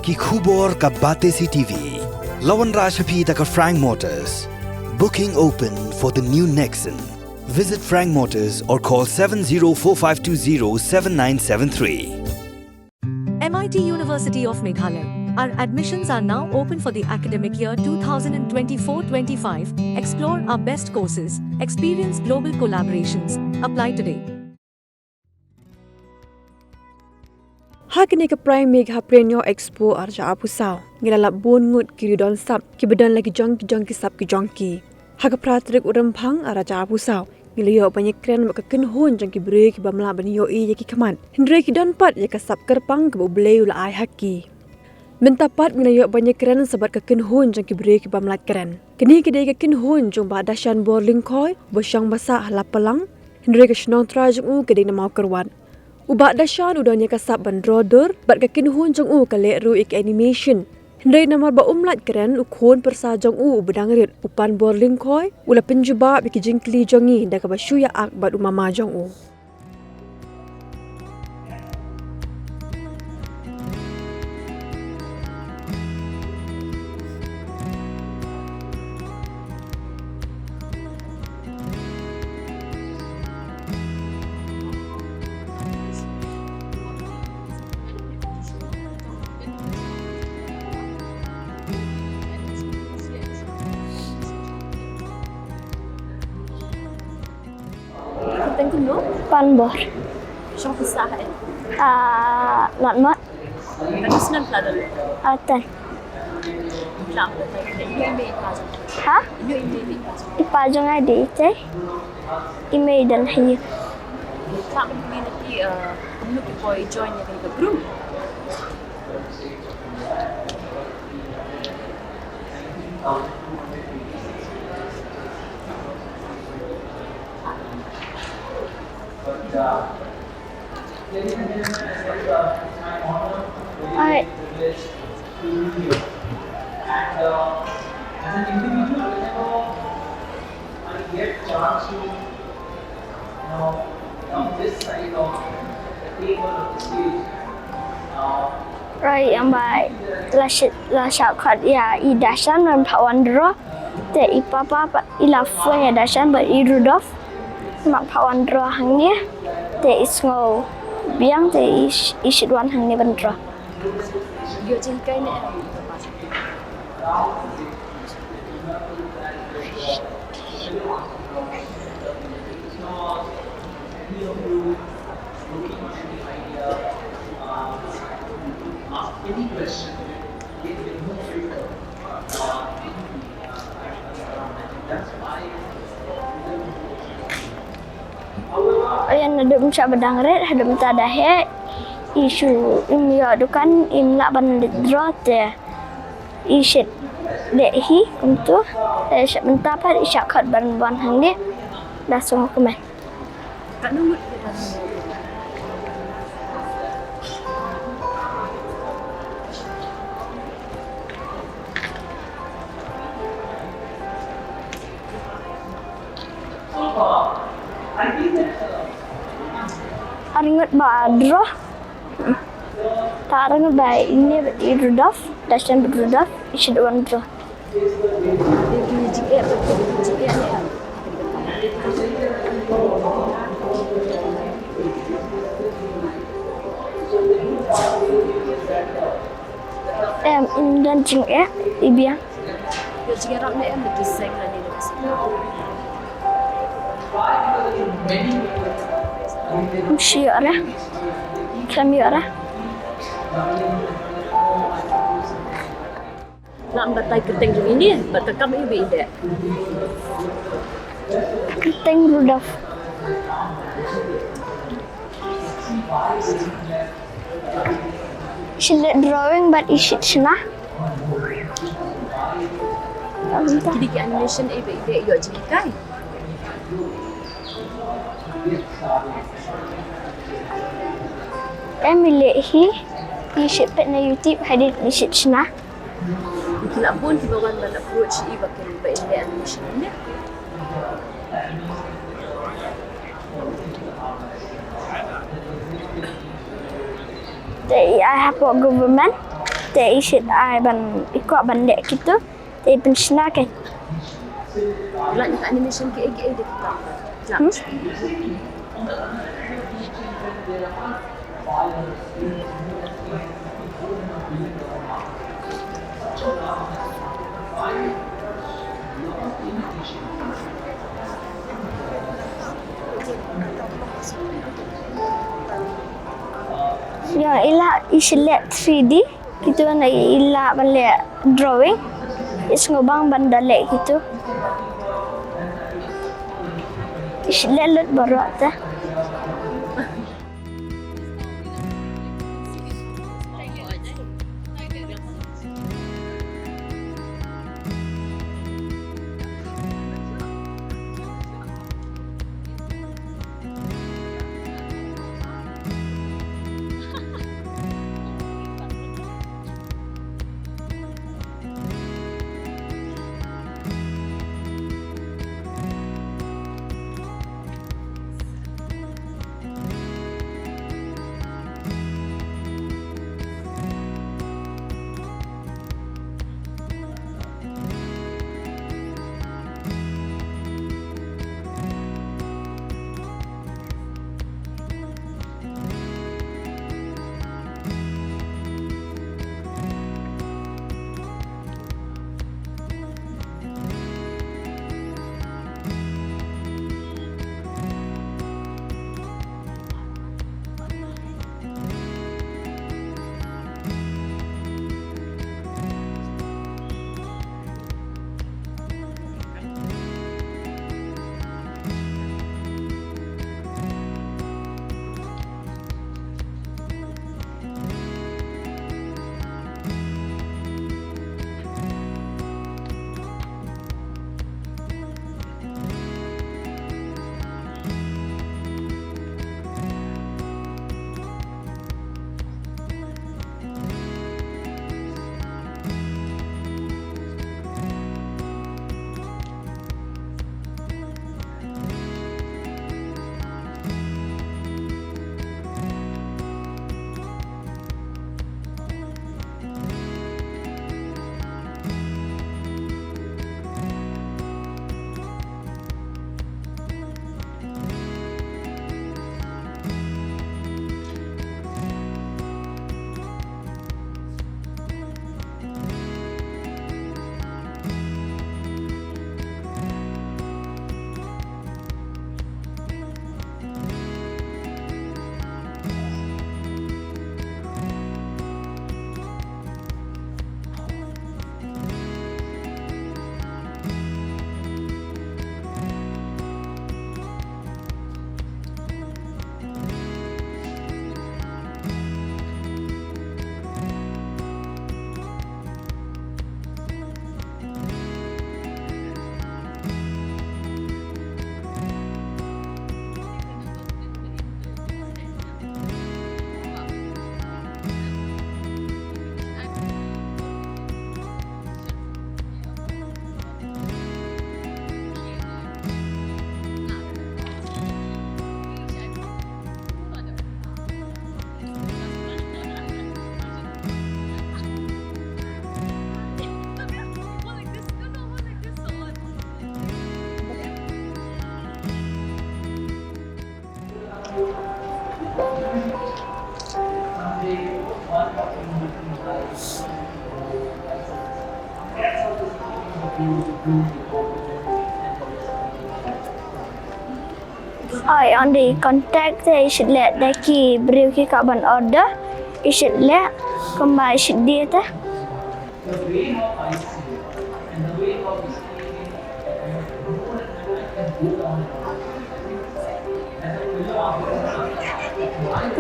Ki khubor ka bate si TV. Lawan Rashaphi taka Frank Motors. Booking open for the new Nexon. Visit Frank Motors or call 7045207973. MIT University of Meghalaya. Our admissions are now open for the academic year 2024-25. Explore our best courses, experience global collaborations. Apply today. Hakini ke Prime Mega Prenyo Expo arja apusau. Ngilalap bungut kiri don sap ki bedan lagi jongki sap ki jongki. Haka pratrik urempang araja apusau. Ngiliyo banyak Kren mak kenhun jongki Briew ki bamla bani yo i ki kaman. Hindre ki don pat ya kasap kerpang ke Briew la ai haki. Mentapat ngiliyo banyak Kren sabat ke kenhun jongki Briew ki bamla Kren. Kini kedai ke kenhun jong ba dasyan boarding koi bosyang basa halapalang. Hindre ke shnong trajung u kedai na mau kerwan. Ubak dasyan udahnya kasap bandroder, bat kakin hun jong u kalek ru ik animation. Hendai namar ba umlat Kren ukun persa jong u bedangrit upan boarding koi, ula penjuba biki jingkli jongi dah kabasyu ya ak bat umama jong u. Thank you. Pynpaw. Siapa besar kan? Not much. Kan senang pelajar. Ten. Siapa besar? Ini email pelajar. Ha? Ini email pelajar. Ipajong ada itu. Email dan hanya. Siapa mungkin nanti menuk boy join yang ke Briew. Alright. As an individual, whenever I get chance to come this side of the table of the stage. Right, yang baik. La syakat ya i dashan dan pawandro. Te ipapa ilafun ya dashan ber i Rudolf. Mak pawandro hangnya. Te isngau biang te isidwan hangnya bandro. Dia jengkai ni. Any question, that's why. Ayan ada macam bedangret, ada macam dah isu imya dukan imla bandro te isit dehi untuk sebentar pada isyakat ban hang dia dah semua kemen. Tak nunggu. Aringat badro. Tak aringat baik ini Rudolf, dasyan Rudolf, isit bandro. Dan jing ibiang. Dia cakap nak yang berkisah lah ni dekat sini. Syara. Kamera. Nak batai keteng jung ini, batai kami ibu ide. Keteng Rudolf. Sila drawing but isit sana. Kini ke animation ibu ide yo jengkai. Emily isit pet na YouTube hadit isit sana. Kila pun kita orang nak approach ibu ke ibu ide animation ni. I have a government te isit ai ban ikut bandek gitu te pensnaken Lait nak animation ke dia kita. Ya ilah islet 3D gitu na ilah balik drawing is ngobang bandalek gitu islet lut barat dah I on the contact they should let the key Briew ki carbon order you should let kembali should dia tah The way how I see it and the way how we see it and go on.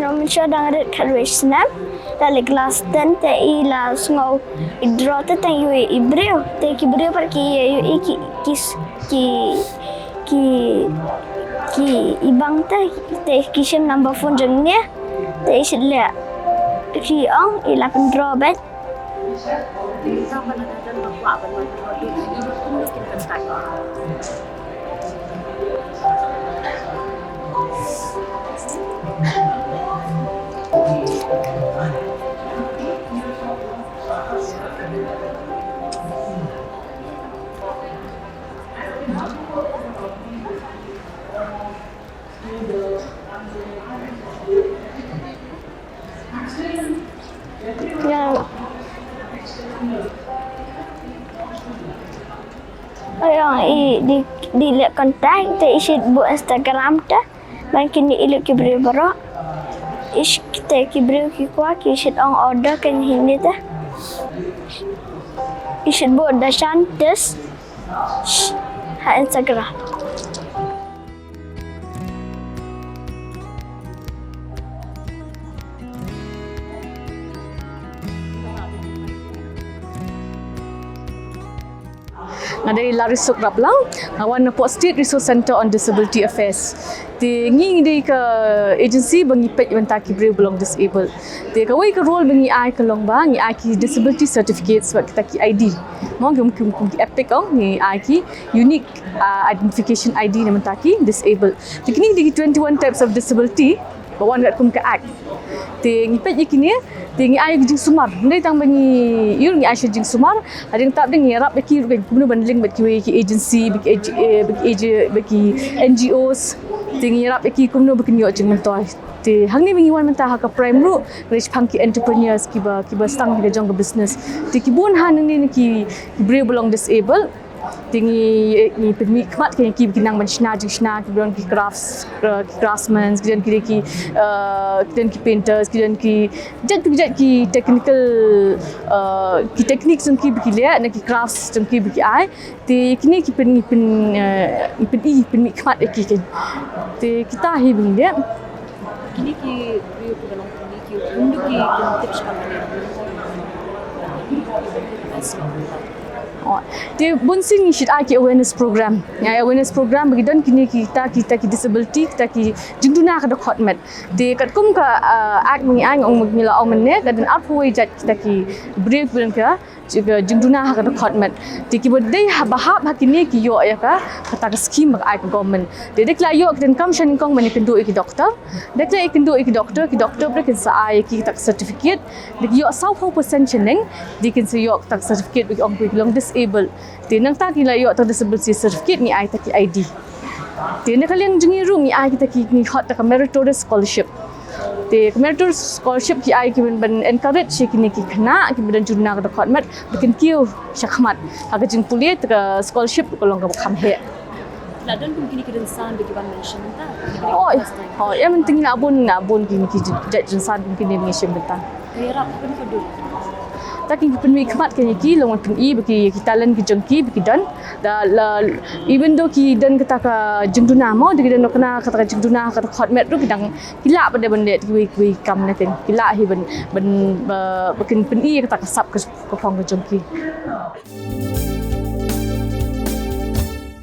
Nom siya dang red kalwe snap dali glass ten te ila sngow idro te tang yu i Briew te ki Briew par ki yu i ki ibang te kisem number phone jeng ni te should let ki ong ila pen draw bet Kita kan ada buat apa itu mungkin kan saya. Ya. Ayang di lihat kontak te isi buat Instagram dah. Mungkin di iluk ke Briew baru. Kita ke Briew ke kuat isi on order kan hindi dah. Isi buat dah shantes. Ha Instagram. Dari Larisuk Raplang, Wan Port State Resource Center on Disability Affairs. Ti ngi di ke agency bangi pet mentaki Briew belong disabled. Ti kawai ke role bangi ai ke long bang ai ki disability certificate sebab kita ki ID. Mau mungkin epic oh ni ai ki unique identification ID ni mentaki disabled. Ti kini di 21 types of disability bawan kat kum ke act. Ti ngi pet kini tingi ay jing sumar ndai tang bangi yur ngi asha jing sumar ading tap ding yarap beki bunu bandling beki agency beki NGOs tingi yarap beki kumno beki yo jing mentoy ti hangni bangi wan mentah ka prime ru rich punky entrepreneurs kiba stang ki jong business ti kibun han ni ki Briew belong disabled tingi ni permi kmat ki kinang manchna jishna ki bron ki craftsmen ki painters ki technical ki techniques ki lihat ki crafts ki ai ti kini ki pen kmat ki ti kita hi bing dia Kini ki Briew ko dalam kini ki untuk ki tips Dia bunsing ni shit aki awareness program. Ya awareness program bagi don kini kita ki disability kita ki jingduna ka dokot met. Dia kat kum ka ak mengi ang ong mila ong menne dan apoi jat kita ki Briew bulan ka juga jingduna ka dokot met. Dia ki bodai bahap hakini ki yo ya ka kata scheme bag ai government. Dia dekla yo dan kam shan kong mani kendu ki doktor. Dekla kendu ki doktor brekin sa ai ki tak certificate. Dia yo 100% cheneng dia kin se yo tak certificate bagi ong belong disabled. Tinang tak kila yo tak disability certificate ni ai tak ID. Tinang kalian jengi room ni ai kita ki ni hot tak meritorious scholarship. Ti meritorious scholarship ki ai ki ben encourage ki ni ki kena ki ben jurna ka dokot mat bikin kiu syakmat. Aga jing pulie tak scholarship kolong ka kham he. Ladan pun kini kita san bagi ban mention tak. Oh, yang penting abun kini ki jat jinsan kini mention bentar. Kaya rap pun kau dulu. Tak ki penmi khmat kini ki long pen I bagi ki talent ki jengki bagi dan even though ki dan kata ka jengduna mo di dan kena kata ka jengduna kata hotmat ru kidang kila pada benda ki kam na ten kila hi ben bikin pen I kata ka sap ka phong ka jengki